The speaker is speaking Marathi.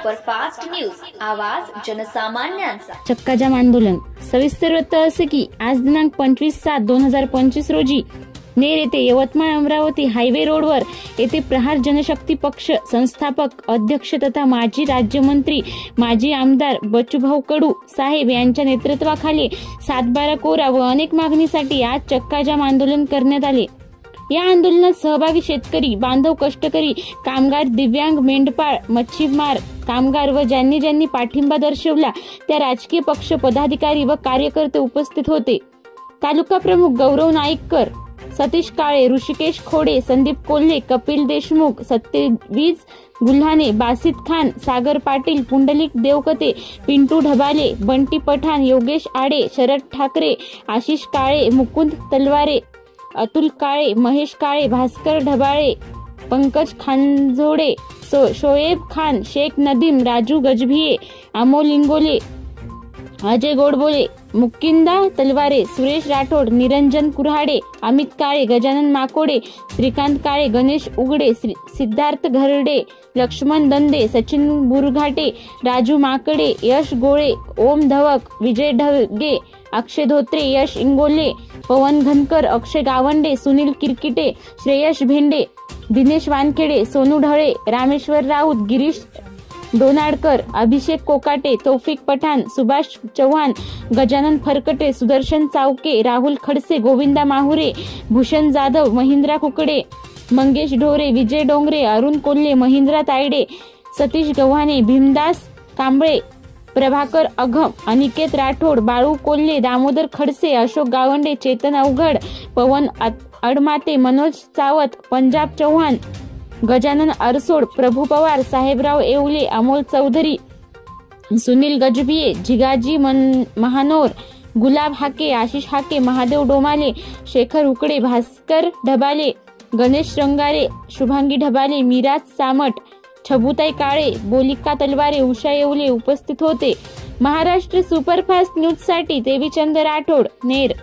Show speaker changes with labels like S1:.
S1: सुपरफास्ट न्यूज, आवाज जनसामान्यांचा।
S2: चक्का जाम आंदोलन। सविस्तर वृत्त असे की आज दिनांक 25/7/2025 रोजी नेर येथे यवतमाळ अमरावती हायवे रोडवर येथे प्रहार जनशक्ती पक्ष संस्थापक अध्यक्ष तथा माजी राज्यमंत्री माजी आमदार बचूभाऊ कडू साहेब यांच्या नेतृत्वाखाली 7/12 कोरा व अनेक मागणीसाठी आज चक्का जाम आंदोलन करण्यात आले। या आंदोलनात सहभागी शेतकरी बांधव, कष्टकरी, कामगार, दिव्यांग, मेंढपाळ, मच्छीमार, कामगार व ज्यांनी पाठिंबा दर्शवला त्या राजकीय पक्ष पदाधिकारी व कार्यकर्ते उपस्थित होते। तालुका प्रमुख गौरव नाईककर, सतीश काळे, ऋषिकेश खोडे, संदीप कोल्हे, कपिल देशमुख, सत्यवीज गुल्हाने, बासित खान, सागर पाटील, पुंडलिक देवकते, पिंटू ढबाले, बंटी पठाण, योगेश आडे, शरद ठाकरे, आशिष काळे, मुकुंद तलवारे, अतुल काळे, महेश काळे, भास्कर ढबाळे, पंकज खानजोडे, शोएब खान, शेख नदीम, राजू गजभिये, अमोल इंगोले, अजय गोडबोले, मुकिंदा तलवारे, सुरेश राठोड, निरंजन कुऱ्हाडे, अमित काळे, गजानन माकोडे, श्रीकांत काळे, गणेश उगडे, सिद्धार्थ घरडे, लक्ष्मण दंदे, सचिन बुरघाटे, राजू माकडे, यश गोळे, ओम धवक, विजय ढगे, अक्षय धोत्रे, यश इंगोले, पवन घनकर, अक्षय गावंडे, सुनील किरकिटे, श्रेयश भेंडे, दिनेश वानखेडे, सोनू ढळे, रामेश्वर राऊत, गिरीश डोनाडकर, अभिषेक कोकाटे, तौफिक पठाण, सुभाष चव्हाण, गजानन फरकटे, सुदर्शन चावके, राहुल खडसे, गोविंदा माहुरे, भूषण जाधव, महेंद्रा कुकडे, मंगेश ढोरे, विजय डोंगरे, अरुण कोल्हे, महेंद्रा तायडे, सतीश गव्हाणे, भीमदास कांबळे, प्रभाकर अघम, अनिकेत राठोड, बाळू कोल्हे, दामोदर खडसे, अशोक गावंडे, चेतन अवघड, पवन अडमाते, मनोज चावत, पंजाब चव्हाण, गजानन अरसोड, प्रभू पवार, साहेबराव येवले, अमोल चौधरी, सुनील गजभिये, झिगाजी महानोर, गुलाब हाके, आशिष हाके, महादेव डोमाले, शेखर उकडे, भास्कर ढबाले, गणेश रंगारे, शुभांगी ढबाले, मिराज सामट, छबुताई काळे, बोलिका तलवारे, उषा येवले उपस्थित होते। महाराष्ट्र सुपरफास्ट न्यूज साठी देवीचंद राठोड, नेर।